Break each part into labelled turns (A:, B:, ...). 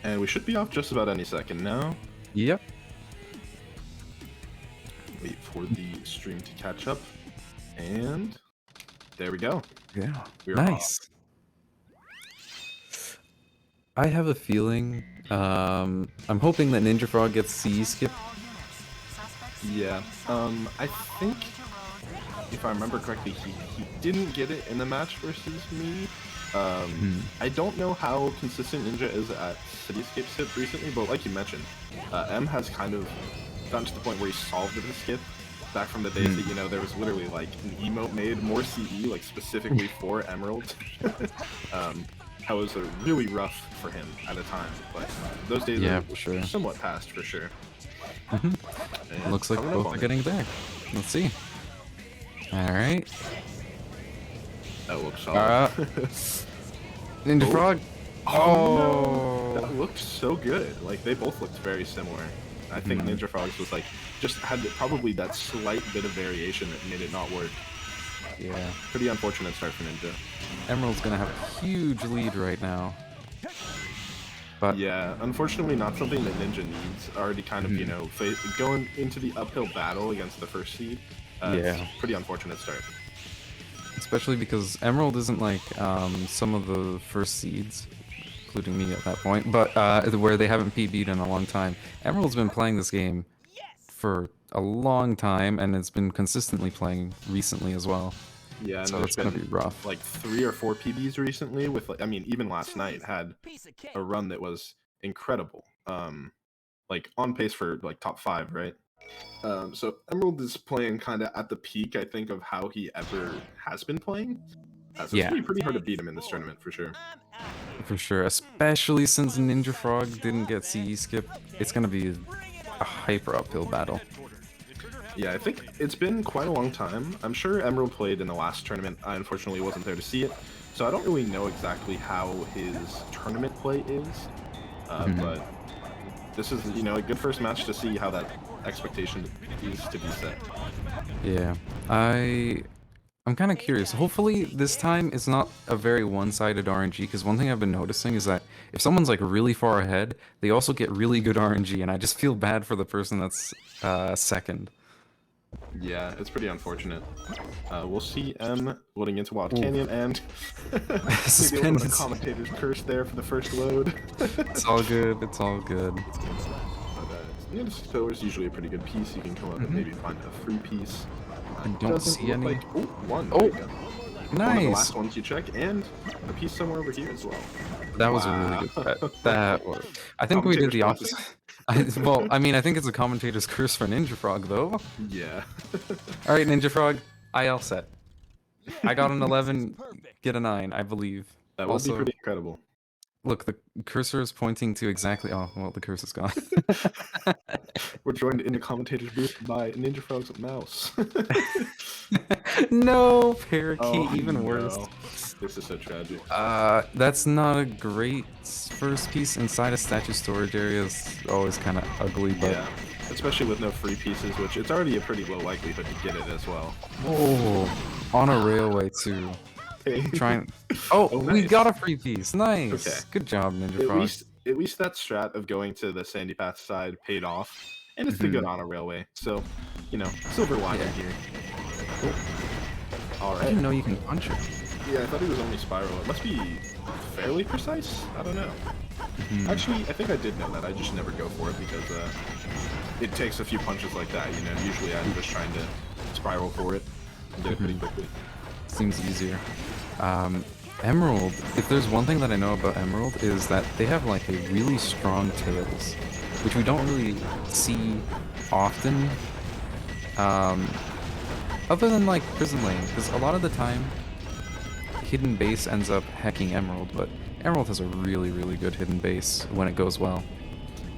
A: And we should be off just about any second now.
B: Yep.
A: Wait for the stream to catch up. And there we go.
B: Yeah.
A: We are
B: Nice. I have a feeling. I'm hoping that NinjaFrog gets C skip.
A: Yeah. I think, if I remember correctly, he didn't get it in the match versus me. I don't know how consistent Ninja is at Cityscape skip recently, but like you mentioned, M has kind of gotten to the point where he solved the skip. Back from the days that, you know, there was literally like an emote made more CE, like specifically for Emerldd. That was really rough for him at a time, but those days are somewhat past for sure.
B: Looks like both are getting there. Let's see. Alright.
A: That looks solid.
B: NinjaFrog.
A: Oh, no. That looked so good. Like, they both looked very similar. I think NinjaFrog's was like, just had probably that slight bit of variation that made it not work.
B: Yeah.
A: Pretty unfortunate start for Ninja.
B: Emerald's gonna have a huge lead right now. But
A: yeah, unfortunately not something that Ninja needs. Already kind of, you know, going into the uphill battle against the first seed. It's a pretty unfortunate start.
B: Especially because Emerldd isn't like some of the first seeds, including me at that point, but where they haven't PB'd in a long time. Emerald's been playing this game for a long time, and it's been consistently playing recently as well.
A: Yeah, and
B: so it's gonna be rough.
A: Like 3 or 4 PBs recently. With, like, I mean, even last night had a run that was incredible. Like on pace for like top 5, right? So Emerldd is playing kind of at the peak, I think, of how he ever has been playing. So it's gonna be pretty hard to beat him in this tournament for sure.
B: For sure, especially since NinjaFrog didn't get CE skip. It's gonna be a hyper uphill battle.
A: Yeah, I think it's been quite a long time. I'm sure Emerldd played in the last tournament. I unfortunately wasn't there to see it, so I don't really know exactly how his tournament play is. But this is, you know, a good first match to see how that expectation is to be set.
B: Yeah, I'm kind of curious. Hopefully this time it's not a very one-sided RNG, because one thing I've been noticing is that if someone's like really far ahead, they also get really good RNG, and I just feel bad for the person that's second.
A: Yeah, it's pretty unfortunate. We'll see M loading into Wild Canyon, and maybe a little bit of commentator's curse there for the first load.
B: It's all good, it's all good.
A: Yeah, this filler is usually a pretty good piece. You can come up and maybe find a free piece.
B: I don't see any.
A: Like, one.
B: Oh,
A: nice.
B: One
A: of the last ones you check, and a piece somewhere over here as well.
B: That was a really good bet. That was. I think we did the opposite. Well, I mean, I think it's a commentator's curse for NinjaFrog, though.
A: Yeah.
B: All right, NinjaFrog, IL set. I got an 11, get a 9, I believe.
A: That would be pretty incredible.
B: Look, the cursor is pointing to exactly. Oh, well, the cursor's gone.
A: We're joined in the commentator's booth by NinjaFrog's mouse.
B: No, parakeet, even worse.
A: This is so tragic.
B: That's not a great first piece inside a statue storage area. Is always kind of ugly, but
A: yeah, especially with no free pieces, which it's already a pretty low likelihood to get it as well.
B: Oh, on a railway too. Trying. Oh, nice. We got a free piece. Nice. Okay. Good job, NinjaFrog.
A: At least that strat of going to the Sandy Path side paid off, and it's the good on a railway. So, you know, silver lining here. Cool. All right.
B: I didn't know you can punch it.
A: Yeah, I thought it was only spiral. It must be fairly precise. I don't know. Actually, I think I did know that. I just never go for it because it takes a few punches like that. You know, usually I'm just trying to spiral for it and get it pretty quickly.
B: Seems easier. Emerldd, if there's one thing that I know about Emerldd, is that they have like a really strong tails, which we don't really see often, other than like Prison Lane, because a lot of the time hidden base ends up hacking Emerldd, but Emerldd has a really, really good hidden base when it goes well.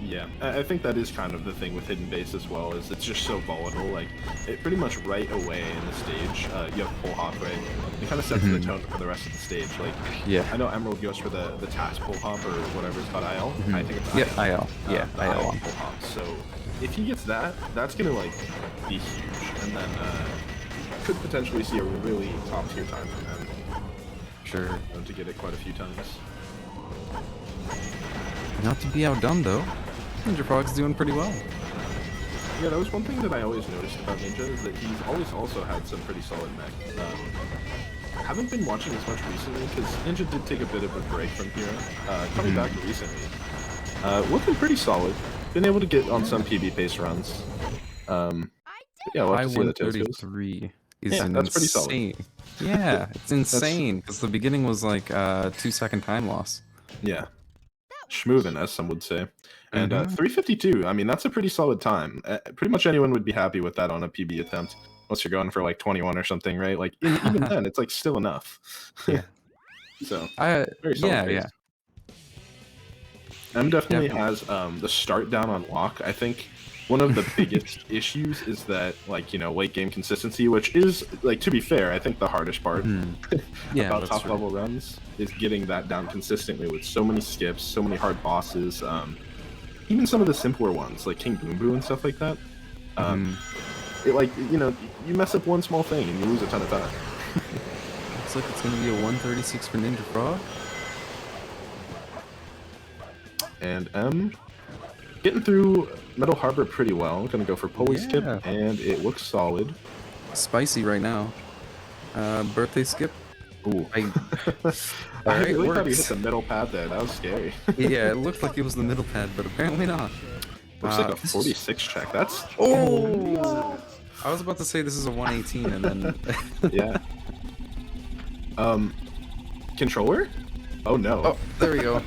A: Yeah, I think that is kind of the thing with hidden base as well, is it's just so volatile. Like, it pretty much right away in the stage, you have pull hop, right? It kind of sets the tone for the rest of the stage. Like,
B: yeah,
A: I know Emerldd goes for the task pull hop or whatever it's called, IL. I think it's IL.
B: Yeah, IL. Yeah, IL
A: pull hop. So if he gets that, that's gonna like be huge, and then could potentially see a really top tier time from him.
B: Sure.
A: To get it quite a few times.
B: Not to be outdone, though. NinjaFrog's doing pretty well.
A: Yeah, that was one thing that I always noticed about Ninja, is that he's always also had some pretty solid mech. I haven't been watching as much recently, because Ninja did take a bit of a break from Hero. Coming back recently. Looking pretty solid. Been able to get on some PB pace runs. Yeah, we'll have to see how the tails goes.
B: 133 is
A: that's pretty solid.
B: insane. Yeah, it's insane, because the beginning was like 2-second time loss.
A: Yeah. Schmoovin', as some would say. And 352, I mean, that's a pretty solid time. Pretty much anyone would be happy with that on a PB attempt. Unless you're going for like 21 or something, right? Like, even then, it's like still enough.
B: Yeah.
A: So,
B: very
A: solid pace. Definitely has the start down on lock. I think one of the biggest issues is that, like, you know, late game consistency, which is, like, to be fair, I think the hardest part about top level runs is getting that down consistently with so many skips, so many hard bosses, even some of the simpler ones, like King Boom Boo and stuff like that. It, like, you know, you mess up one small thing and you lose a ton of time.
B: Looks like it's going to be a 136 for NinjaFrog.
A: And getting through Metal Harbor pretty well. Gonna go for pulley skip, and it looks solid.
B: Spicy right now. Birthday skip.
A: Ooh. I really thought he hit the middle pad there. That was scary.
B: Yeah, it looked like it was the middle pad, but apparently not.
A: Looks like a 46 check. That's...
B: Oh! I was about to say this is a 118, and then...
A: Yeah. Controller? Oh, no.
B: Oh, there we go.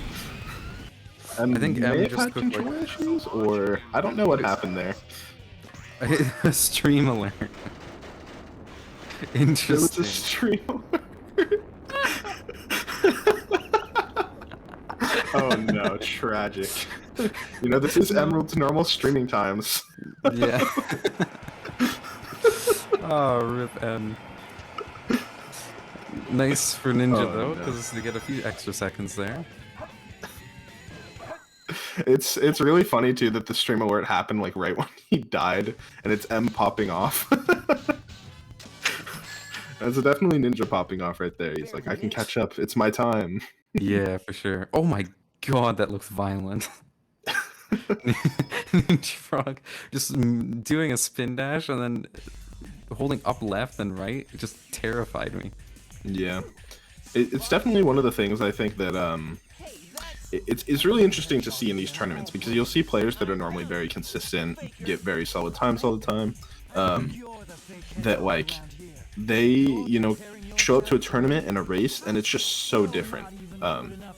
A: I think M just had controller issues, or... I don't know what happened there.
B: Stream alert. Interesting.
A: It was a stream alert. Oh no, tragic. You know, this is Emerld's normal streaming times.
B: Yeah. Oh, rip M. Nice for Ninja though, because they get a few extra seconds there.
A: It's really funny too that the stream alert happened like right when he died, and it's M popping off. That's definitely Ninja popping off right there. He's like, I can catch up. It's my time.
B: Yeah, for sure. Oh my god, that looks violent. NinjaFrog just doing a spin dash and then holding up left and right. It just terrified me.
A: Yeah. It's definitely one of the things I think that it's really interesting to see in these tournaments, because you'll see players that are normally very consistent, get very solid times all the time, that like they, you know, show up to a tournament and a race and it's just so different.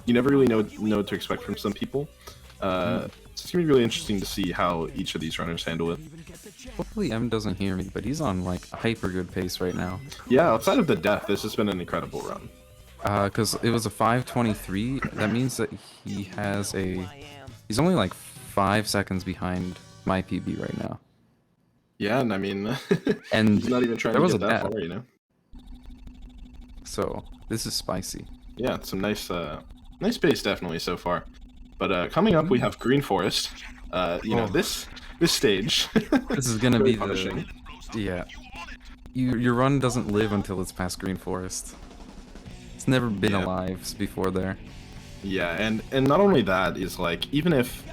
A: You never really know what to expect from some people. It's gonna be really interesting to see how each of these runners handle it.
B: Hopefully M doesn't hear me, but he's on like a hyper good pace right now.
A: Yeah, outside of the death, this has been an incredible run.
B: Because it was a 5:23. That means that he has he's only like 5 seconds behind my PB right now.
A: Yeah, and I mean,
B: and
A: he's not even trying to get that far, you know.
B: So this is spicy.
A: Yeah, some nice pace definitely so far. But coming up, we have Green Forest. You know, this stage.
B: This is gonna be
A: punishing.
B: Your run doesn't live until it's past Green Forest. It's never been alive before there.
A: Yeah, and not only that is like, even if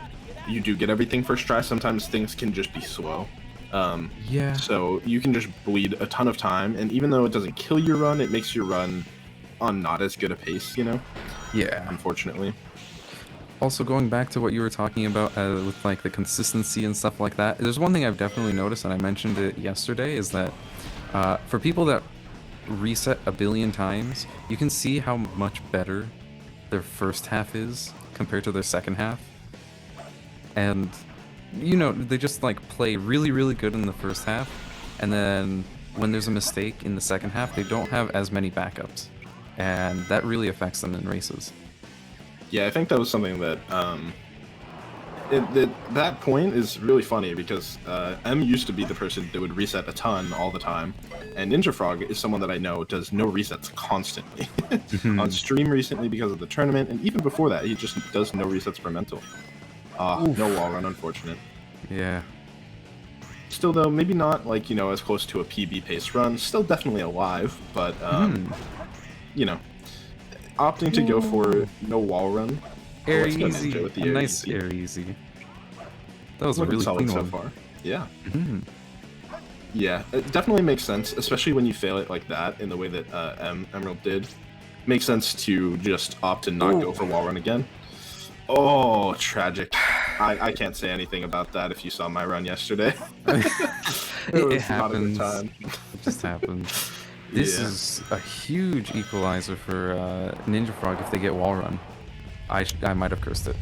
A: you do get everything first try, sometimes things can just be slow. So you can just bleed a ton of time, and even though it doesn't kill your run, it makes your run on not as good a pace, you know?
B: Yeah.
A: Unfortunately.
B: Also, going back to what you were talking about with like the consistency and stuff like that, there's one thing I've definitely noticed, and I mentioned it yesterday, is that for people that reset a billion times, you can see how much better their first half is compared to their second half. And you know, they just like play really, really good in the first half, and then when there's a mistake in the second half, they don't have as many backups, and that really affects them in races.
A: Yeah, I think that was something that that point is really funny, because M used to be the person that would reset a ton all the time, and NinjaFrog is someone that I know does no resets constantly. On stream recently because of the tournament, and even before that, he just does no resets for mental. No wall run, unfortunate.
B: Yeah.
A: Still though, maybe not like, you know, as close to a PB pace run. Still definitely alive, but you know, opting to go for no wall run
B: Air
A: Let's go
B: easy.
A: Ninja with the
B: A
A: air
B: nice
A: easy.
B: air easy. That was a
A: Looking
B: really
A: solid
B: clean
A: so
B: one.
A: far. Yeah.
B: Mhm.
A: Yeah, it definitely makes sense, especially when you fail it like that in the way that Emerldd did. Makes sense to just opt to not go
B: Ooh.
A: for wall run again. Oh, tragic. I can't say anything about that if you saw my run yesterday. It
B: It
A: was not a good
B: happens.
A: time.
B: It just happens. This
A: Yeah.
B: is a huge equalizer for NinjaFrog if they get wall run. I might have cursed it.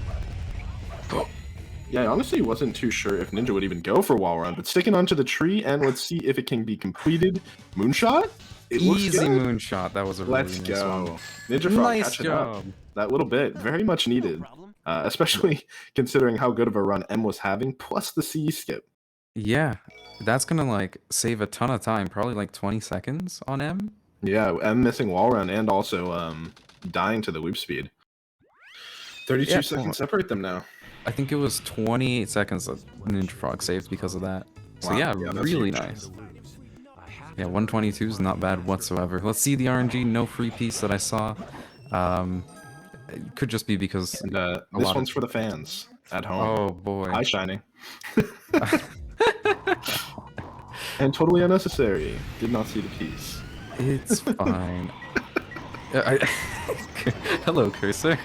A: Yeah, I honestly wasn't too sure if Ninja would even go for wall run, but sticking onto the tree, and let's see if it can be completed. Moonshot? It looks
B: Easy
A: good.
B: moonshot. That was a really
A: Let's
B: nice one.
A: go. NinjaFrog
B: Nice
A: catching
B: job.
A: up. That little bit, very much needed. Especially considering how good of a run M was having, plus the CE skip.
B: Yeah, that's gonna like save a ton of time, probably like 20 seconds on M.
A: Yeah, M missing wall run and also dying to the loop speed. 32
B: Yeah,
A: seconds separate them now.
B: I think it was 28 seconds that NinjaFrog saved because of that. So
A: Wow,
B: yeah,
A: yeah, that's
B: really
A: huge.
B: nice. Yeah, 122 is not bad whatsoever. Let's see the RNG, no free piece that I saw. It could just be because
A: And
B: a
A: this
B: lot
A: one's
B: of...
A: for the fans at home.
B: Oh boy.
A: Hi, Shining. And totally unnecessary. Did not see the piece.
B: It's fine. Hello, cursor.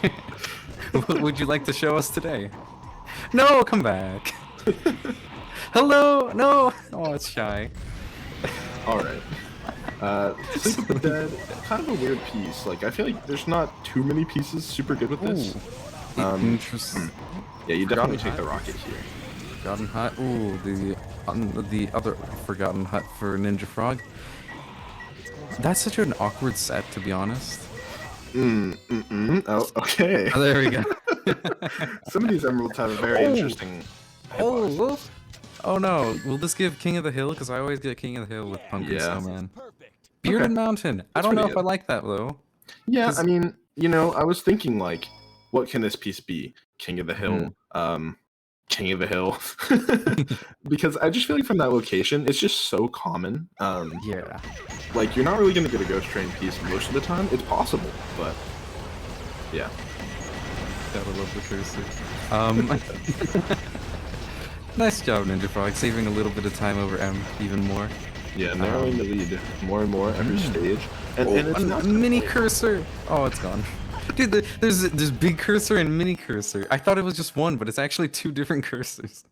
B: What would you like to show us today? No, come back. Hello, no. Oh, it's shy.
A: All right. Sleep with the Dead, kind of a weird piece. Like, I feel like there's not too many pieces super good with this.
B: Interesting.
A: Yeah, you definitely
B: Forgotten
A: take the rocket here.
B: Forgotten Hut. Ooh, the other Forgotten Hut for NinjaFrog. That's such an awkward set, to be honest.
A: Oh, okay.
B: Oh, there we go.
A: Some of these emeralds have a very interesting hitbox.
B: woof. Oh no, will this give King of the Hill? Because I always get King of the Hill with Pumpkin
A: Yeah.
B: Snowman. Bearded Mountain. I don't know
A: pretty
B: if I
A: good.
B: like that though.
A: Yeah,
B: 'Cause-
A: I mean, you know, I was thinking like, what can this piece be? King of the Hill. King of the Hill. Because I just feel like from that location, it's just so common.
B: Yeah.
A: Like, you're not really going to get a Ghost Train piece most of the time. It's possible, but yeah.
B: Gotta love the cursor. Nice job, NinjaFrog, saving a little bit of time over M even more.
A: Yeah, narrowing the lead more and more every stage. And it's not
B: mini cursor. Oh, it's gone. Dude, there's big cursor and mini cursor. I thought it was just one, but it's actually two different cursors.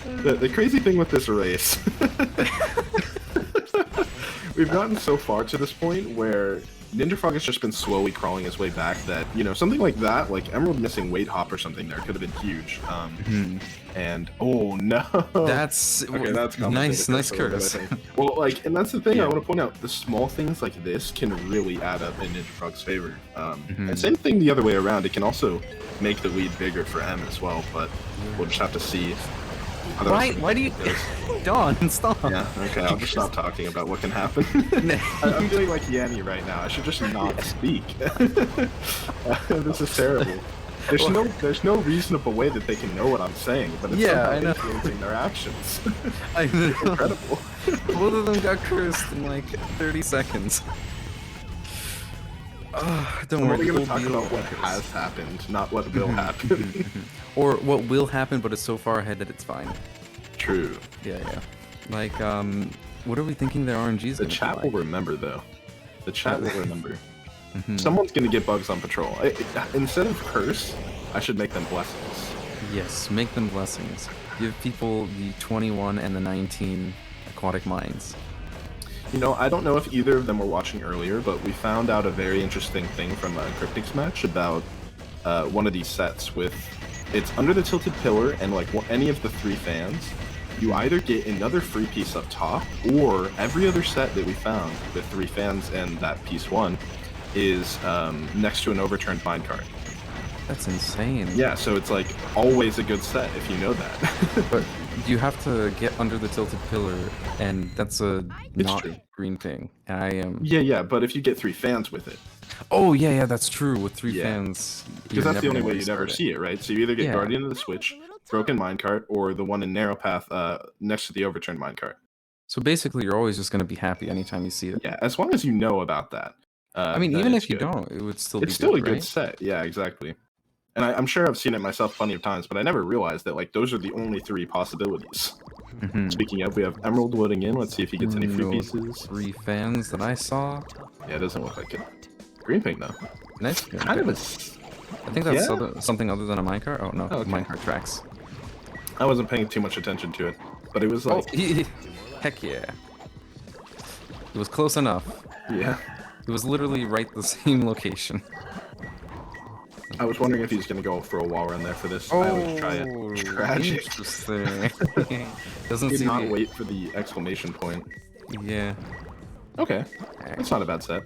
A: The crazy thing with this race, we've gotten so far to this point where NinjaFrog has just been slowly crawling his way back that, you know, something like that, like Emerldd missing weight hop or something there could have been huge. And, oh no.
B: That's
A: okay, that's
B: nice
A: curse. Well, like, and that's the thing I want to point out. The small things like this can really add up in NinjaFrog's favor. And same thing the other way around. It can also make the lead bigger for M as well, but we'll just have to see.
B: Why do you... Don, stop.
A: Yeah, okay, I'll just stop talking about what can happen. I'm feeling like Yanni right now. I should just not speak. This is terrible. There's no reasonable way that they can know what I'm saying, but it's
B: Yeah, I know.
A: influencing their actions.
B: I know.
A: Incredible.
B: Both of them got cursed in like 30 seconds. Don't worry.
A: We're going to talk
B: be
A: about what
B: cursed.
A: has happened, not what will happen.
B: Or what will happen, but it's so far ahead that it's fine.
A: True.
B: Yeah. Like, what are we thinking their RNG is
A: The
B: gonna
A: chat
B: be
A: will
B: like?
A: remember, though. The chat will remember. Someone's going to get bugs on patrol. Instead of curse, I should make them blessings.
B: Yes, make them blessings. Give people the 21 and the 19 aquatic mines.
A: You know, I don't know if either of them were watching earlier, but we found out a very interesting thing from a Cryptics match about one of these sets with... It's under the tilted pillar, and like any of the three fans, you either get another free piece up top, or every other set that we found with three fans and that piece one is next to an overturned minecart.
B: That's insane.
A: Yeah, so it's like always a good set if you know that.
B: But you have to get under the tilted pillar, and that's a not
A: true.
B: green thing. And I am...
A: Yeah, but if you get three fans with it.
B: Oh, yeah, that's true. With three fans,
A: Because that's the only way you'd ever see it, right? So you either get
B: Yeah.
A: Guardian of the Switch, Broken Minecart, or the one in Narrow Path next to the overturned minecart.
B: So basically, you're always just going to be happy anytime you see it.
A: Yeah, as long as you know about that.
B: I mean,
A: then
B: even
A: it's
B: if you
A: good.
B: don't, it would still
A: It's
B: be
A: still
B: good,
A: a good
B: right?
A: set. Yeah, exactly. And I'm sure I've seen it myself plenty of times, but I never realized that like those are the only 3 possibilities. Speaking of, we have Emerldd loading in. Let's see if he gets any free
B: No
A: pieces.
B: 3 fans that I saw.
A: Yeah, it doesn't look like it. Green ping though.
B: Nice.
A: Kind of a.
B: I think that's something other than a minecart. Oh no,
A: Oh, okay.
B: minecart tracks.
A: I wasn't paying too much attention to it, but it was
B: Oh,
A: like,
B: heck yeah! It was close enough.
A: yeah.
B: It was literally right the same location.
A: I was wondering if he was gonna go for a wall run there for this. I always try it. Tragic.
B: Interesting. Doesn't
A: Did
B: seem
A: not
B: to be...
A: wait for the exclamation point.
B: Yeah.
A: Okay, that's not a bad set.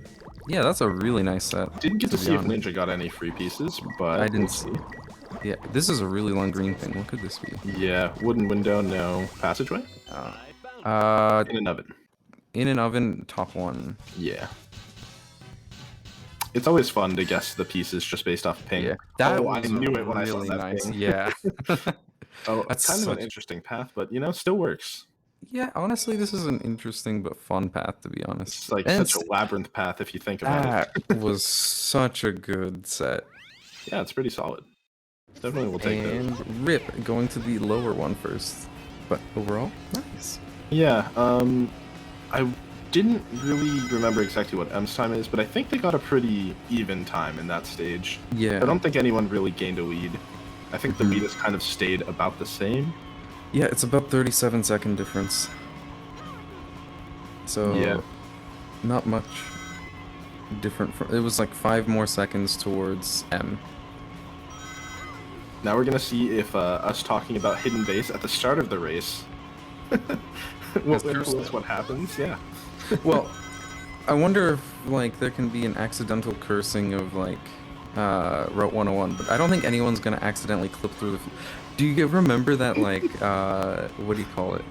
B: Yeah, that's a really nice set.
A: Didn't get to see if
B: honest.
A: Ninja got any free pieces, but
B: I didn't
A: we'll
B: see.
A: see.
B: Yeah, this is a really long green thing. What could this be?
A: Yeah, wooden window, no passageway. In an oven.
B: In an oven, top 1.
A: Yeah. It's always fun to guess the pieces just based off ping.
B: Yeah, that
A: I knew it when I saw
B: really
A: that
B: nice.
A: ping.
B: Yeah.
A: Oh,
B: That's
A: kind of an
B: such-
A: interesting path, but you know, still works.
B: Yeah, honestly, this is an interesting but fun path, to be honest.
A: It's like
B: And
A: such a labyrinth path if you think about it.
B: that was such a good set.
A: Yeah, it's pretty solid. Definitely will take those.
B: And Rip going to the lower one first. But overall, nice.
A: Yeah, I didn't really remember exactly what M's time is, but I think they got a pretty even time in that stage.
B: Yeah.
A: I don't think anyone really gained a lead. I think the lead has kind of stayed about the same.
B: Yeah, it's about 37-second difference. So
A: Yeah.
B: not much different. It was like 5 more seconds towards M.
A: Now we're gonna see if us talking about hidden base at the start of the race will influence what happens. Yeah.
B: Well, I wonder if like there can be an accidental cursing of like Route 101, but I don't think anyone's gonna accidentally clip through the. Do you remember that like what do you call it?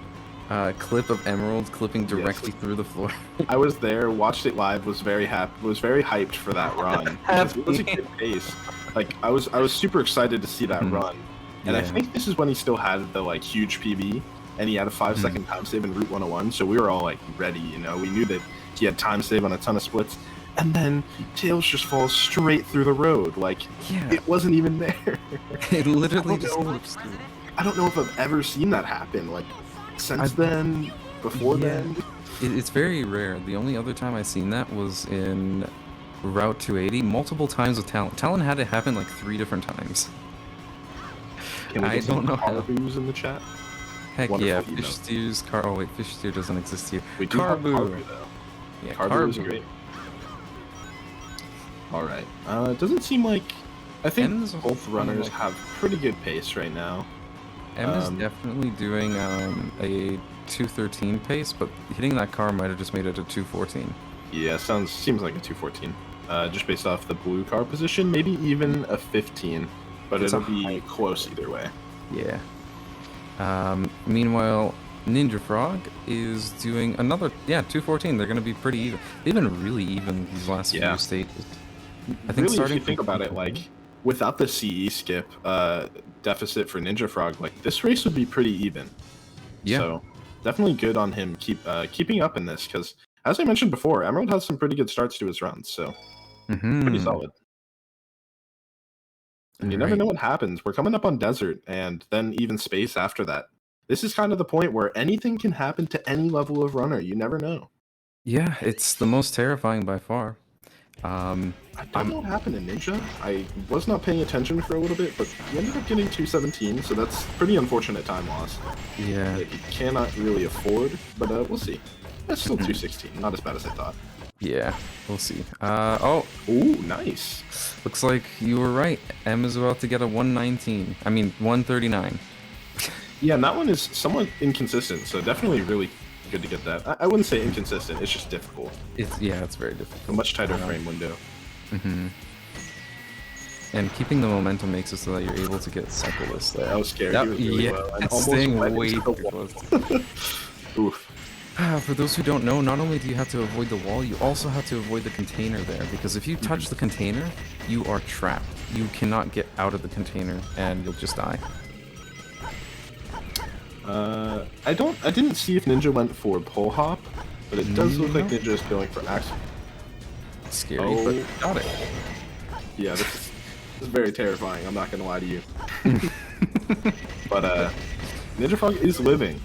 B: Clip of Emerldd clipping directly through the floor?
A: I was there, watched it live, was very happy, was very hyped for that run. Because it was a good pace. Like I was super excited to see that run, and I think this is when he still had the like huge PB, and he had a 5-second time save in Route 101. So we were all like ready, you know. We knew that he had time save on a ton of splits, and then Tails just falls straight through the road. Like it wasn't even there.
B: It literally just clips through.
A: I don't know if I've ever seen that happen. Like since then, before then.
B: It's very rare. The only other time I've seen that was in Route 280, multiple times with Talon. Talon had it happen like 3 different times.
A: Can we
B: I
A: get
B: don't know
A: car
B: how.
A: reviews in the chat?
B: Heck
A: Wonderful
B: yeah,
A: email.
B: Fish Stew's car. Oh wait, Fish Stew doesn't exist here.
A: We do have
B: Carbu.
A: Carbu though.
B: Yeah,
A: Carbu is great. All right. It doesn't seem like. I think both runners have pretty good pace right now.
B: M is definitely doing a 213 pace, but hitting that car might have just made it a 214.
A: Yeah, seems like a 214. Just based off the blue car position, maybe even a 15, but it'll be close either way.
B: Yeah. Meanwhile, NinjaFrog is doing another 214. They're going to be pretty even. They've been really even these last few stages. I think
A: really,
B: starting
A: if you think about it, like without the CE skip deficit for NinjaFrog, like this race would be pretty even.
B: Yeah.
A: So definitely good on him keeping up in this, because as I mentioned before, Emerldd has some pretty good starts to his runs, so pretty solid. And you never know what happens. We're coming up on desert, and then even space after that. This is kind of the point where anything can happen to any level of runner. You never know.
B: Yeah, it's the most terrifying by far.
A: I don't know what happened in Ninja. I was not paying attention for a little bit, but he ended up getting 217, so that's pretty unfortunate time loss.
B: Yeah.
A: He cannot really afford, but we'll see. That's still 216, not as bad as I thought.
B: Yeah, we'll see.
A: Ooh, nice.
B: Looks like you were right. M is about to get a 119. I mean, 139.
A: Yeah, and that one is somewhat inconsistent, so definitely really good to get that. I wouldn't say inconsistent, it's just difficult.
B: It's very difficult.
A: A much tighter frame window.
B: And keeping the momentum makes it so that you're able to get cyclist there.
A: I was scared. He was really low, and almost
B: staying
A: went
B: way
A: into
B: too
A: the wall.
B: close.
A: Oof.
B: For those who don't know, not only do you have to avoid the wall, you also have to avoid the container there, because if you touch the container, you are trapped. You cannot get out of the container, and you'll just die.
A: I didn't see if Ninja went for pole hop, but it does look like Ninja is going for axe.
B: scary,
A: Oh.
B: but got it.
A: Yeah, this is very terrifying. I'm not gonna lie to you. But NinjaFrog is living.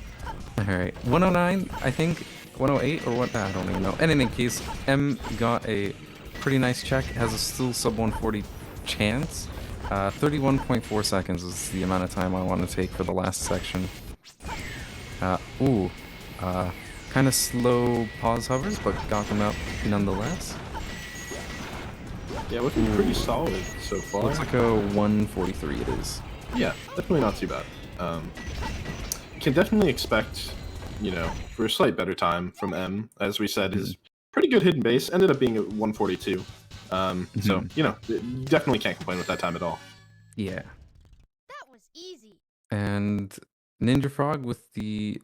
B: Alright, 109, I think, 108 or what? I don't even know. In any case, M got a pretty nice check, has a still sub 140 chance. 31.4 seconds is the amount of time I want to take for the last section. Kind of slow pause hovers, but got them out nonetheless.
A: Yeah, looking pretty solid so far.
B: Looks like a 143 it is.
A: Yeah, definitely not too bad. Can definitely expect, you know, for a slight better time from M. As we said, his pretty good hidden base ended up being at 142. So, you know, definitely can't complain with that time at all.
B: Yeah.
C: That was easy.
B: And NinjaFrog with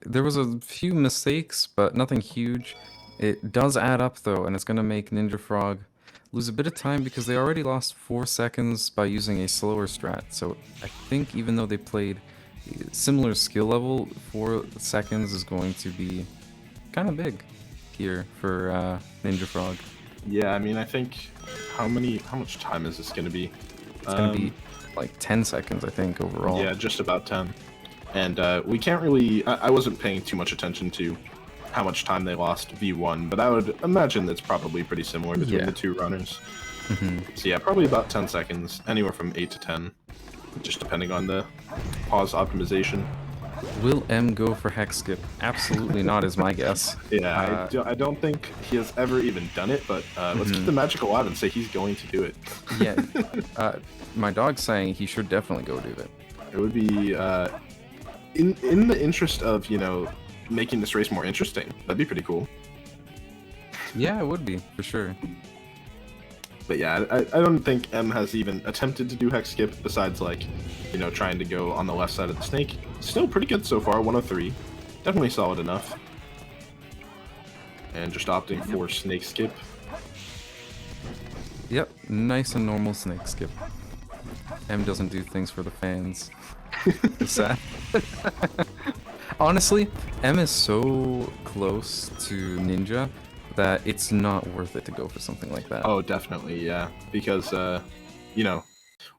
B: there was a few mistakes, but nothing huge. It does add up though, and it's gonna make NinjaFrog lose a bit of time because they already lost 4 seconds by using a slower strat. So I think even though they played similar skill level, 4 seconds is going to be kind of big here for NinjaFrog.
A: Yeah, I mean, I think how much time is this gonna be?
B: It's gonna be like 10 seconds, I think, overall.
A: Yeah, just about 10. And we can't really... I wasn't paying too much attention to how much time they lost V1, but I would imagine that's probably pretty similar between the two runners. So yeah, probably about 10 seconds, anywhere from 8 to 10, just depending on the pause optimization.
B: Will M go for hex skip? Absolutely not is my guess.
A: Yeah, I don't think he has ever even done it, but let's keep the magic alive and say he's going to do it.
B: Yeah, my dog's saying he should definitely go do it.
A: It would be in the interest of, you know, making this race more interesting. That'd be pretty cool.
B: Yeah, it would be, for sure.
A: But yeah, I don't think M has even attempted to do hex skip besides, like, you know, trying to go on the left side of the snake. Still pretty good so far, 103. Definitely solid enough. And just opting for snake skip.
B: Yep, nice and normal snake skip. M doesn't do things for the fans. Sad. Honestly, M is so close to Ninja that it's not worth it to go for something like that.
A: Oh, definitely, yeah. Because, you know,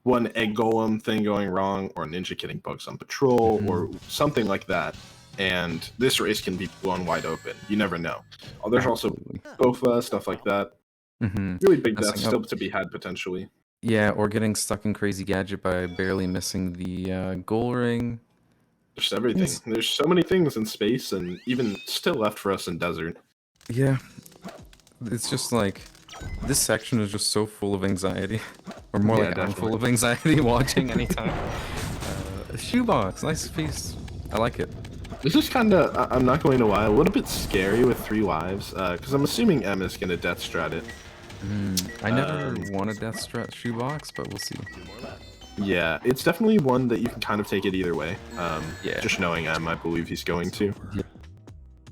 A: one egg golem thing going wrong, or Ninja getting bugs on patrol, or something like that, and this race can be blown wide open. You never know. Oh, there's also Bofa, stuff like that. Really big deaths still to be had, potentially.
B: Yeah, or getting stuck in Crazy Gadget by barely missing the goal ring.
A: Just everything. Yes. There's so many things in space, and even still left for us in desert.
B: Yeah. It's just like, this section is just so full of anxiety. Or more like I'm full of anxiety watching anytime. Shoebox, nice piece. I like it.
A: This is kind of, I'm not going to lie, a little bit scary with 3 lives, because I'm assuming M is going to death strat it.
B: I never won a death strat shoebox, but we'll see.
A: Yeah, it's definitely one that you can kind of take it either way.
B: Yeah.
A: Just knowing M, I believe he's going to. Yeah.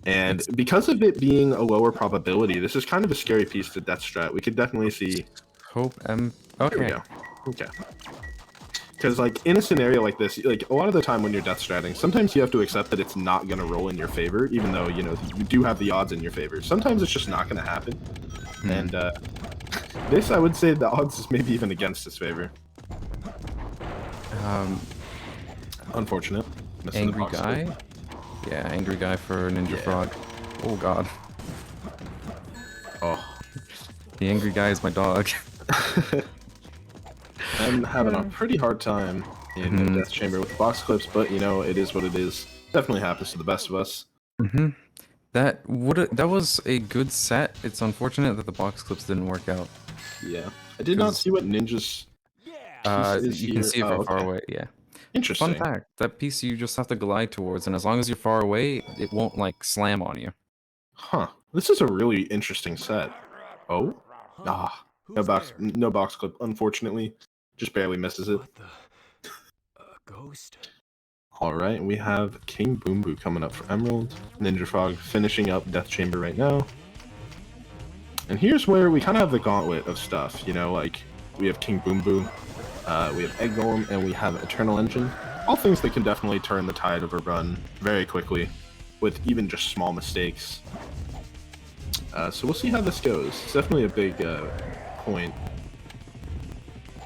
A: And because of it being a lower probability, this is kind of a scary piece to death strat. We could definitely see...
B: Hope M... Okay.
A: There we go. Okay. Because, like, in a scenario like this, like, a lot of the time when you're death stratting, sometimes you have to accept that it's not going to roll in your favor, even though, you know, you do have the odds in your favor. Sometimes it's just not going to happen. And, this, I would say the odds is maybe even against his favor. Unfortunate.
B: Angry guy? Yeah, angry guy for NinjaFrog. Oh god.
A: Oh.
B: The angry guy is my dog.
A: I'm having a pretty hard time in the death chamber with box clips, but you know, it is what it is. Definitely happens to the best of us.
B: That was a good set. It's unfortunate that the box clips didn't work out.
A: Yeah. I did not see what Ninja's
B: you can see it from far away, yeah.
A: Interesting.
B: Fun fact, that piece you just have to glide towards, and as long as you're far away, it won't, like, slam on you.
A: Huh. This is a really interesting set. Oh? Ah. No box clip, unfortunately. Just barely misses it.
D: Ghost?
A: Alright, we have King Boom Boo coming up for Emerldd. NinjaFrog finishing up Death Chamber right now. And here's where we kind of have the gauntlet of stuff, you know, like, we have King Boom Boo, we have Egg Golem, and we have Eternal Engine. All things that can definitely turn the tide of a run very quickly, with even just small mistakes. So we'll see how this goes. It's definitely a big point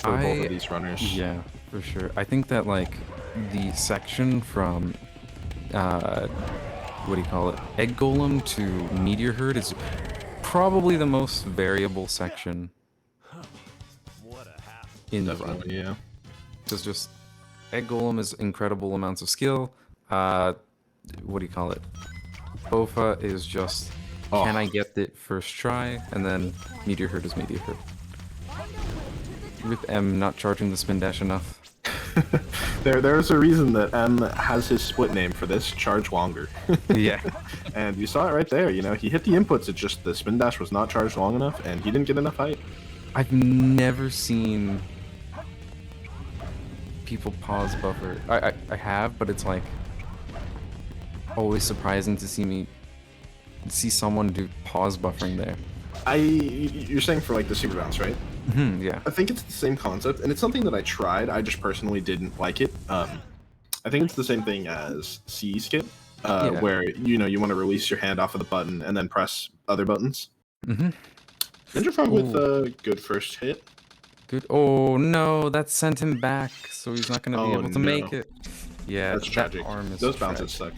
A: for both of these runners.
B: Yeah, for sure. I think that like the section from what do you call it? Egg Golem to Meteor Herd is probably the most variable section in the run.
A: Yeah.
B: Because just Egg Golem is incredible amounts of skill. What do you call it? Bofa is just can I get it first try, and then Meteor Herd is Meteor Herd. Rip M not charging the spin dash enough.
A: There's a reason that M has his split name for this, charge longer.
B: Yeah.
A: And you saw it right there, you know, he hit the inputs, it's just the spin dash was not charged long enough, and he didn't get enough height.
B: I've never seen people pause buffer. I have, but it's like always surprising to see someone do pause buffering there.
A: You're saying for like the super bounce, right?
B: Yeah.
A: I think it's the same concept, and it's something that I tried. I just personally didn't like it. I think it's the same thing as C skip, where you want to release your hand off of the button and then press other buttons. NinjaFrog with a good first hit.
B: Good. Oh no, that sent him back, so he's not gonna be able to make it. Yeah,
A: that's tragic.
B: Arm is
A: Those bounces suck.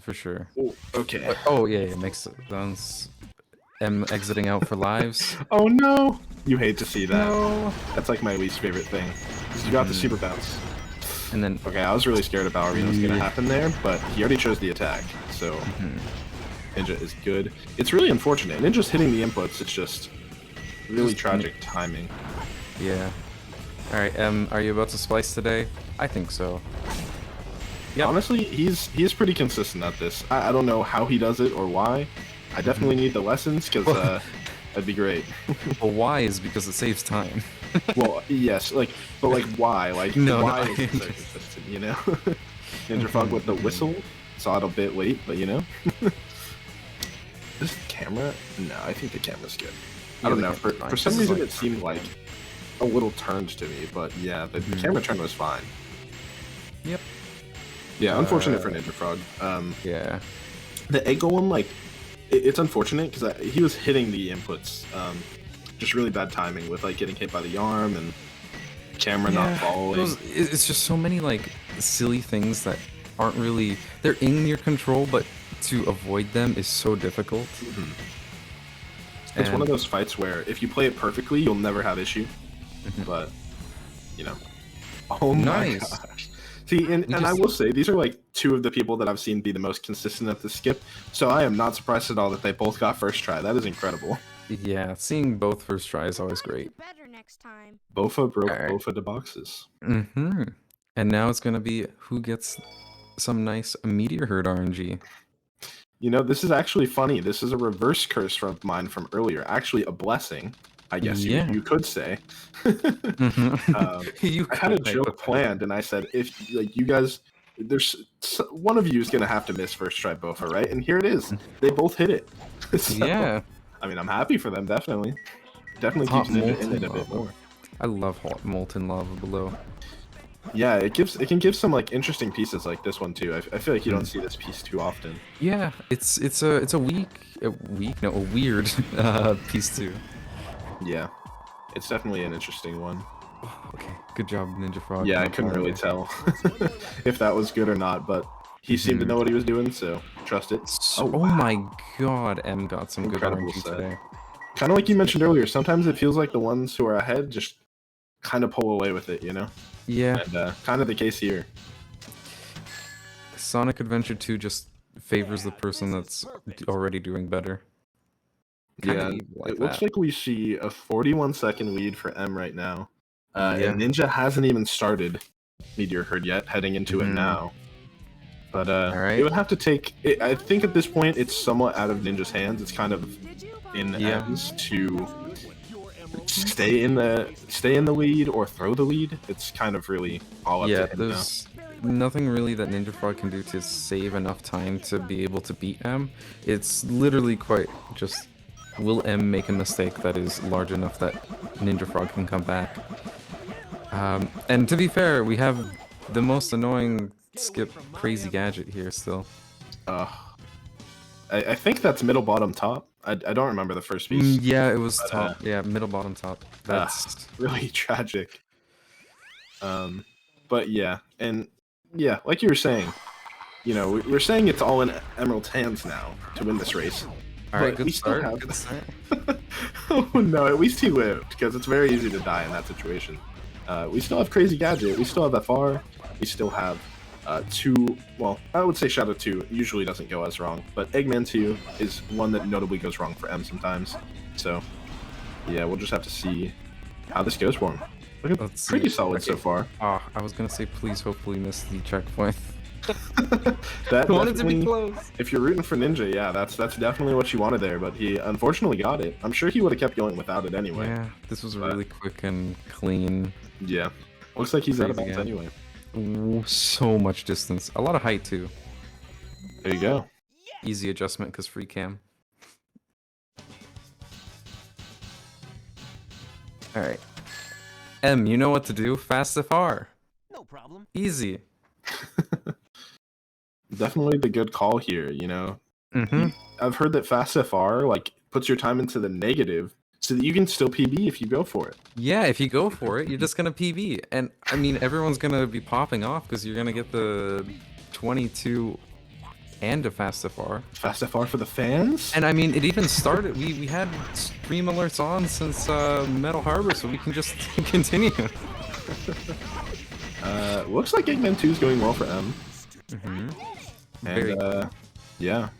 B: For sure.
A: Oh, okay.
B: But, oh yeah, makes sense. M exiting out for lives.
A: Oh no! You hate to see that.
B: No.
A: That's like my least favorite thing. You got the super bounce.
B: And then
A: okay, I was really scared of Ballerina was gonna happen there, but he already chose the attack, so Ninja is good. It's really unfortunate. Ninja's hitting the inputs. It's just really tragic timing.
B: Yeah. All right, M, are you about to splice today? I think so.
A: Yeah, honestly, he's pretty consistent at this. I don't know how he does it or why. I definitely need the lessons because that'd be great.
B: Well, why is because it saves time.
A: Well, yes, like, but like why? Like, why is it so
B: no.
A: consistent? You know, NinjaFrog with the whistle. Saw it a bit late, but you know. This camera? No, I think the camera's good. I don't know. For some reason, it seemed like a little turned to me, but yeah, the camera turn was fine.
B: Yep.
A: Yeah, unfortunate for NinjaFrog.
B: Yeah.
A: The egg golem, like, it's unfortunate because he was hitting the inputs. Just really bad timing with like getting hit by the arm and camera not following.
B: It's just so many like silly things that aren't really they're in your control, but to avoid them is so difficult.
A: It's one of those fights where if you play it perfectly, you'll never have issue. But you know, oh my gosh. See, and I will say, these are like two of the people that I've seen be the most consistent at the skip, so I am not surprised at all that they both got first try. That is incredible.
B: Yeah, seeing both first try is always great.
C: Better next time.
A: Bofa broke Bofa the boxes.
B: And now it's gonna be who gets some nice Meteor Herd RNG.
A: You know, this is actually funny. This is a reverse curse from mine from earlier. Actually, a blessing, I guess you could say. I had a joke planned, and I said, if like you guys, there's one of you is gonna have to miss first try Bofa, right? And here it is. They both hit it. So,
B: yeah.
A: I mean, I'm happy for them. Definitely keeps Ninja in it a bit more.
B: I love hot molten lava below.
A: Yeah, it can give some like interesting pieces like this one too. I feel like you don't see this piece too often.
B: Yeah, it's a weird piece too.
A: Yeah, it's definitely an interesting one.
B: Okay, good job, NinjaFrog.
A: Yeah, I couldn't really tell if that was good or not, but he seemed to know what he was doing, so trust it.
B: Oh my god, M got some
A: incredible
B: good RNG today.
A: Kind of like you mentioned earlier, sometimes it feels like the ones who are ahead just kind of pull away with it, you know?
B: Yeah.
A: And kind of the case here.
B: Sonic Adventure 2 just favors the person that's already doing better.
A: It looks like we see a 41-second lead for M right now. And Ninja hasn't even started Meteor Herd yet, heading into it now. But it would have to take. I think at this point it's somewhat out of Ninja's hands. It's kind of in M's to stay in the lead or throw the lead. It's kind of really all up to him
B: there's nothing really that NinjaFrog can do to save enough time to be able to beat M. It's literally quite just. Will M make a mistake that is large enough that NinjaFrog can come back? And to be fair, we have the most annoying skip crazy gadget here still.
A: I think that's middle bottom top. I don't remember the first piece.
B: Yeah, it was
A: But,
B: top. Yeah, middle, bottom, top. That's
A: really tragic. But yeah, and yeah, like you were saying, you know, we're saying it's all in Emerald's hands now to win this race.
B: all right.
A: But
B: Good
A: we still
B: start.
A: have.
B: Good start.
A: Oh no, at least he lived, because it's very easy to die in that situation. We still have Crazy Gadget, we still have FR, we still have two, well, I would say Shadow 2 usually doesn't go as wrong, but Eggman 2 is one that notably goes wrong for M sometimes. So, yeah, we'll just have to see how this goes for him. Looking
B: Let's
A: pretty
B: see.
A: solid so far.
B: Ah, I was gonna say please, hopefully miss the checkpoint.
A: That
B: I wanted to be
A: definitely,
B: close.
A: if you're rooting for Ninja, yeah, that's definitely what you wanted there, but he unfortunately got it. I'm sure he would have kept going without it anyway.
B: Yeah, this was
A: But-
B: really quick and clean.
A: Yeah. Looks like he's out of
B: Crazy
A: bounds
B: guy.
A: anyway.
B: Ooh, so much distance. A lot of height too.
A: There you go.
B: Easy adjustment because free cam. All right. M, you know what to do. Fast FR.
D: No problem.
B: Easy.
A: Definitely the good call here, you know.
B: Mm-hmm.
A: I've heard that fast FR like puts your time into the negative so that you can still PB if you go for it.
B: Yeah, if you go for it, you're just gonna PB, and I mean everyone's gonna be popping off because you're gonna get the 22 and a fast FR.
A: Fast FR for the fans?
B: And I mean, it even started. We had stream alerts on since Metal Harbor, so we can just continue.
A: Looks like Eggman 2 is going well for M.
B: Mm-hmm.
A: And
B: Very
A: yeah.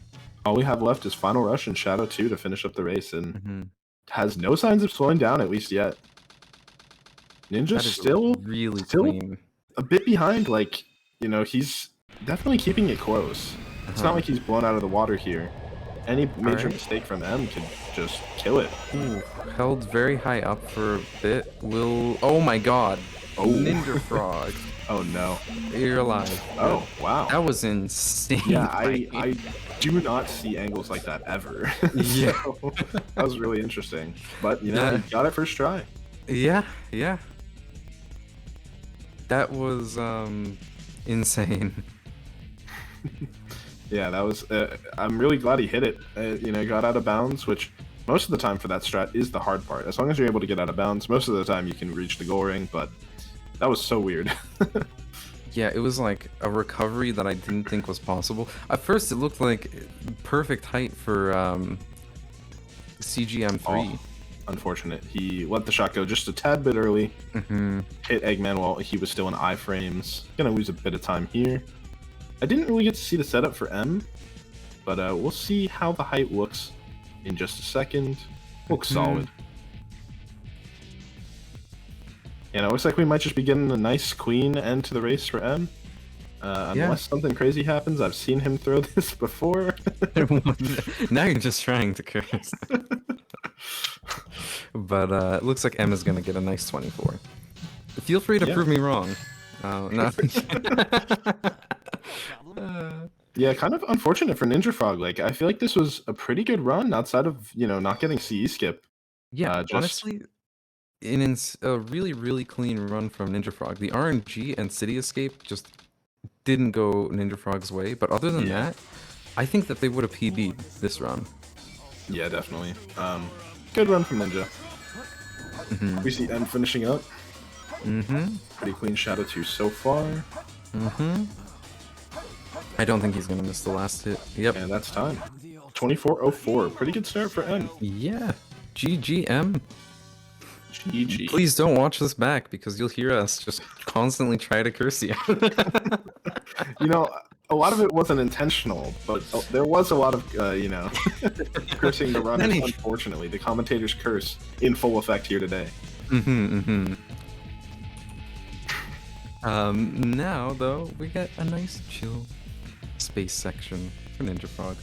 A: All we have left is Final Rush and Shadow 2 to finish up the race, and
B: Mhm.
A: has no signs of slowing down at least yet. Ninja
B: That is
A: still
B: really
A: still
B: clean.
A: a bit behind, like, you know, he's definitely keeping it close. It's not like he's blown out of the water here. Any major
B: Alright.
A: mistake from M could just kill it.
B: Ooh, held very high up for a bit. Will oh my god!
A: Oh.
B: NinjaFrog,
A: Oh no.
B: you're alive.
A: Oh, wow.
B: That was insane.
A: Yeah,
B: right?
A: I do not see angles like that ever.
B: Yeah.
A: So, that was really interesting. But, you know,
B: Yeah.
A: he got it first try.
B: Yeah, yeah. That was insane.
A: Yeah, that was. I'm really glad he hit it. You know, got out of bounds, which most of the time for that strat is the hard part. As long as you're able to get out of bounds, most of the time you can reach the goal ring. But that was so weird.
B: Yeah, it was like a recovery that I didn't think was possible. At first, it looked like perfect height for CGM3.
A: Oh, unfortunate. He let the shot go just a tad bit early.
B: Mm-hmm.
A: Hit Eggman while he was still in iframes. Gonna lose a bit of time here. I didn't really get to see the setup for M, but we'll see how the height looks in just a second. Looks solid. And it looks like we might just be getting a nice clean end to the race for M. Unless something crazy happens. I've seen him throw this before.
B: Now you're just trying to curse. But it looks like M is gonna get a nice 24. Feel free to prove me wrong. No.
A: Yeah, kind of unfortunate for NinjaFrog. Like, I feel like this was a pretty good run outside of, you know, not getting CE skip.
B: Yeah,
A: just-
B: honestly, a really, really clean run from NinjaFrog. The RNG and City Escape just didn't go NinjaFrog's way, but other than that, I think that they would have PB'd this run.
A: Yeah, definitely. Good run from Ninja. We see M finishing up.
B: Mm-hmm.
A: Pretty clean Shadow 2 so far.
B: Mm-hmm. I don't think he's gonna miss the last hit. Yep.
A: And that's time. 24:04. Pretty good start for M.
B: Yeah. GGM.
A: GG.
B: Please don't watch this back because you'll hear us just constantly try to curse you.
A: You know, a lot of it wasn't intentional, but there was a lot of, you know, cursing the runners, unfortunately. The commentators curse in full effect here today.
B: Now, though, we get a nice chill space section for NinjaFrog.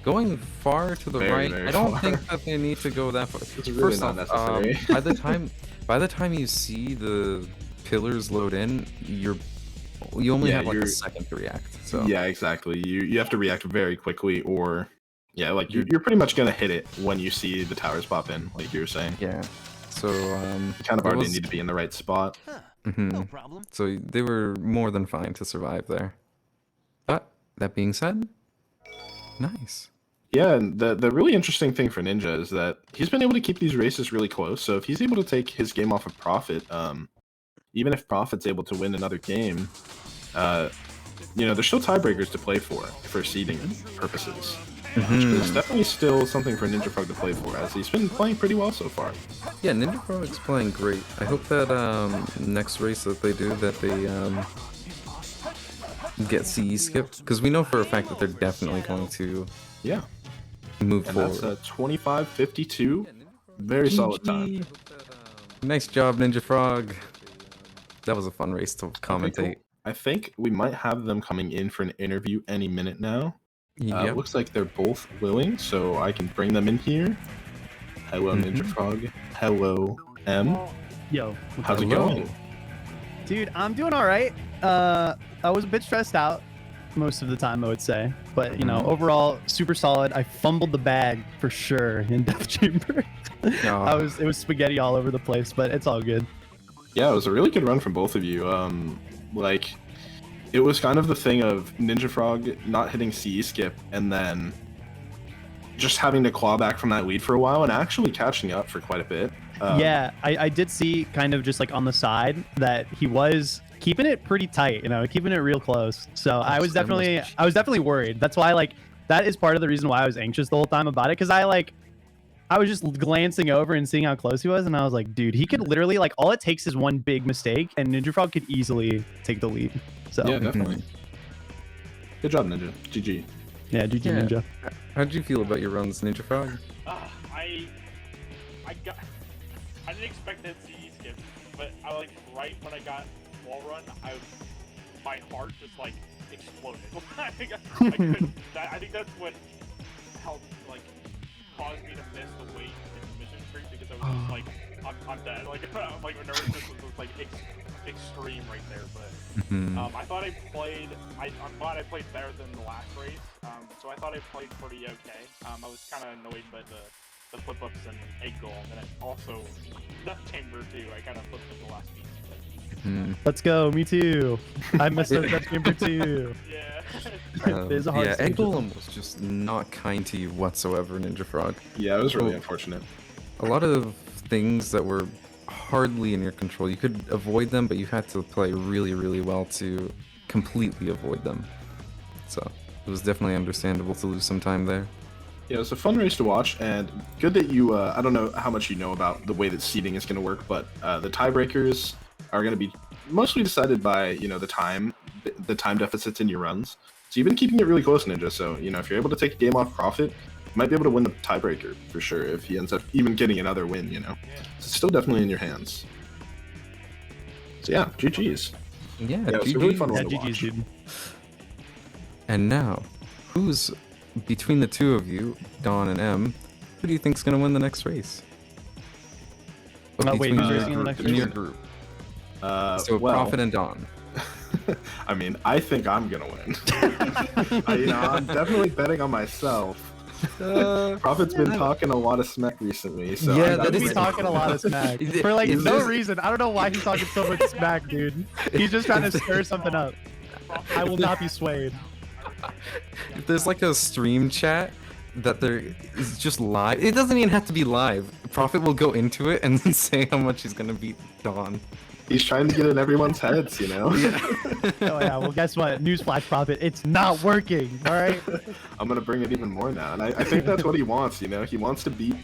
B: Going far to the right,
A: very
B: I don't
A: far.
B: think that they need to go that far.
A: It's really
B: First
A: not
B: off,
A: necessary.
B: by the time you see the pillars load in, you only have like a second to react. So
A: Yeah, exactly. You have to react very quickly, or yeah, like you're pretty much gonna hit it when you see the towers pop in, like you were saying.
B: yeah. So
A: You kind of already need to be in the right spot.
D: No problem.
B: So they were more than fine to survive there. But that being said, nice.
A: Yeah, and the really interesting thing for Ninja is that he's been able to keep these races really close. So if he's able to take his game off of Profit, even if Profit's able to win another game, there's still tiebreakers to play for seeding purposes. Which is definitely still something for NinjaFrog to play for, as he's been playing pretty well so far.
B: Yeah, NinjaFrog's playing great. I hope that next race that they do, that they get CE skipped, because we know for a fact that they're definitely going to move forward.
A: That's 25:52. Very solid time.
B: Nice job, NinjaFrog. That was a fun race to commentate.
A: Okay, cool. I think we might have them coming in for an interview any minute now. It looks like they're both willing, so I can bring them in here. Hello, NinjaFrog. Hello, M.
E: Yo.
A: How's it going?
E: Dude, I'm doing all right. I was a bit stressed out most of the time, I would say. But, overall, super solid. I fumbled the bag for sure in Death Chamber. It was spaghetti all over the place, but it's all good.
A: Yeah, it was a really good run from both of you. It was kind of the thing of NinjaFrog not hitting CE skip and then just having to claw back from that lead for a while and actually catching up for quite a bit.
E: Yeah, I did see kind of just like on the side that he was keeping it pretty tight, keeping it real close. So I was definitely worried. That's why that is part of the reason why I was anxious the whole time about it, because I was just glancing over and seeing how close he was, and I was like, dude, he could literally all it takes is one big mistake and NinjaFrog could easily take the lead. So
A: yeah, definitely. Good job, Ninja. GG.
E: Yeah, GG Ninja.
B: How did you feel about your runs, NinjaFrog?
F: I didn't expect that CE skip, but right when I got wall run, my heart just exploded. I think that's what helped caused me to miss the weight in the mission streak, because I was just I'm dead. My nervousness was extreme right there. But I thought I'm glad I played better than the last race. So I thought I played pretty okay. I was kind of annoyed by the flip ups and egg goal, and then also Death Chamber too. I kind of flipped at the last piece. But...
E: Let's go, me too. I messed up Death Chamber too.
F: Yeah.
B: Egg Golem was just not kind to you whatsoever, NinjaFrog.
A: Yeah, it was really unfortunate.
B: A lot of things that were hardly in your control, you could avoid them, but you had to play really, really well to completely avoid them. So it was definitely understandable to lose some time there.
A: Yeah, it was a fun race to watch, and good that you, I don't know how much you know about the way that seeding is going to work, but the tiebreakers are going to be mostly decided by, the time deficits in your runs. So you've been keeping it really close, Ninja, so, if you're able to take a game off Profit, you might be able to win the tiebreaker, for sure, if he ends up even getting another win, So it's still definitely in your hands. So yeah, GG's.
B: Yeah,
A: it was a really fun one to
E: GG's,
A: watch.
E: dude.
B: And now, who's between the two of you, Don and M, who do you think's gonna win the next race?
E: Wait, who's racing in the next
B: in
E: race?
B: your group. So Profit and Don.
A: I mean, I think I'm gonna win. I'm definitely betting on myself. Profit's been talking a lot of smack recently, so
E: He's talking a lot of smack for no reason. I don't know why he's talking so much smack, dude. He's just trying to stir something up. I will not be swayed.
B: If there's a stream chat that there is just live, it doesn't even have to be live. Profit will go into it and say how much he's gonna beat Don.
A: He's trying to get in everyone's heads,
E: Yeah. Oh yeah, well guess what? Newsflash, Profit, it's not working, alright?
A: I'm gonna bring it even more now, and I think that's what he wants, He wants to beat...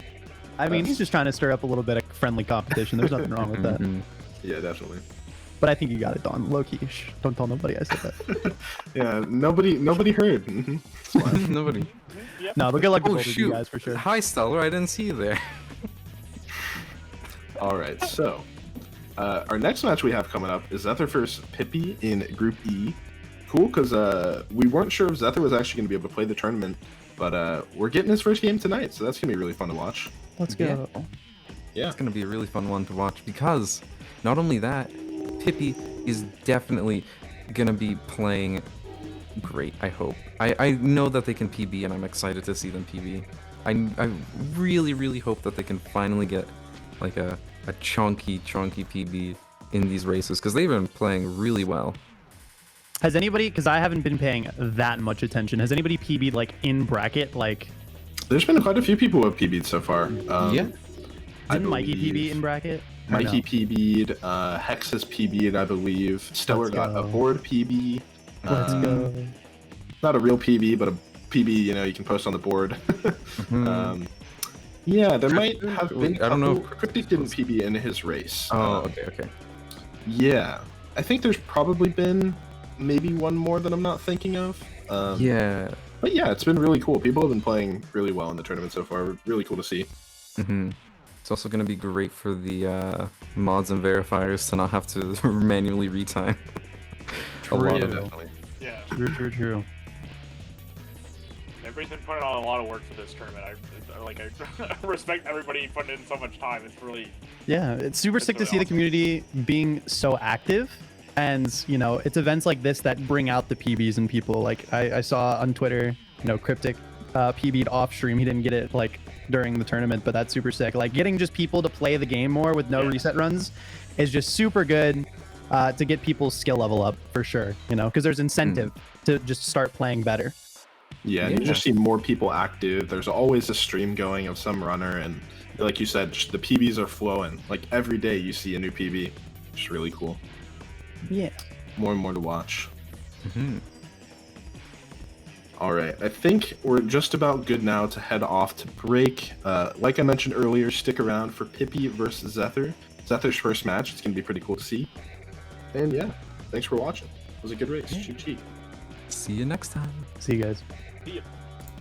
E: I mean, he's just trying to stir up a little bit of friendly competition. There's nothing wrong with that.
A: Yeah, definitely.
E: But I think you got it, Don. Low-key. Shh, don't tell nobody I said that.
A: Yeah, nobody heard.
B: Nobody.
E: No, but good luck to both of you guys, for sure.
B: Hi, Stellar, I didn't see you there.
A: Alright, so... our next match we have coming up is Zether vs. Pippi in Group E. Cool, because we weren't sure if Zether was actually going to be able to play the tournament, but we're getting his first game tonight, so that's going to be really fun to watch.
E: Let's go.
A: Yeah.
B: It's going to be a really fun one to watch, because not only that, Pippi is definitely going to be playing great, I hope. I know that they can PB, and I'm excited to see them PB. I really, really hope that they can finally get a chunky PB in these races, because they've been playing really well.
E: Has anybody, because I haven't been paying that much attention, has anybody PB'd in bracket
A: There's been quite a few people who have PB'd so far.
B: Yeah.
A: I
E: Didn't Mikey
A: believe
E: PB in bracket? Or
A: Mikey
E: no?
A: PB'd, Hex has PB'd, I believe. Stellar
E: Let's
A: got a
E: go.
A: board PB.
E: Let's go.
A: Not a real PB, but a PB, you know, you can post on the board. Yeah, there might have been.
B: I don't know.
A: Cryptic didn't PB in his race.
B: Oh, okay.
A: Yeah, I think there's probably been maybe one more that I'm not thinking of.
B: Yeah.
A: But yeah, it's been really cool. People have been playing really well in the tournament so far. Really cool to see.
B: It's also going to be great for the mods and verifiers to not have to manually retime. A lot
A: Yeah,
B: of it.
A: definitely.
F: Yeah.
E: True.
F: Everybody's been putting on a lot of work for this tournament. I respect everybody putting in so much time. It's really
E: Yeah, it's super
F: It's
E: sick to
F: really
E: see the
F: awesome.
E: community being so active. And, you know, it's events like this that bring out the PBs in people. Like, I saw on Twitter, you know, Cryptic PB'd off stream. He didn't get it, like, during the tournament, but that's super sick. Like, getting just people to play the game more with no
F: Yeah.
E: reset runs is just super good to get people's skill level up, for sure, you know, because there's incentive to just start playing better.
A: Yeah, you just see more people active. There's always a stream going of some runner, and like you said, just the PBs are flowing. Like every day you see a new PB. It's really cool.
E: Yeah.
A: More and more to watch. All right, I think we're just about good now to head off to break. Like I mentioned earlier, stick around for Pippi versus Zether. Zether's first match. It's gonna be pretty cool to see. And yeah, thanks for watching. It was a good race. Cheap.
B: See you next time.
E: See you guys.
F: see ya.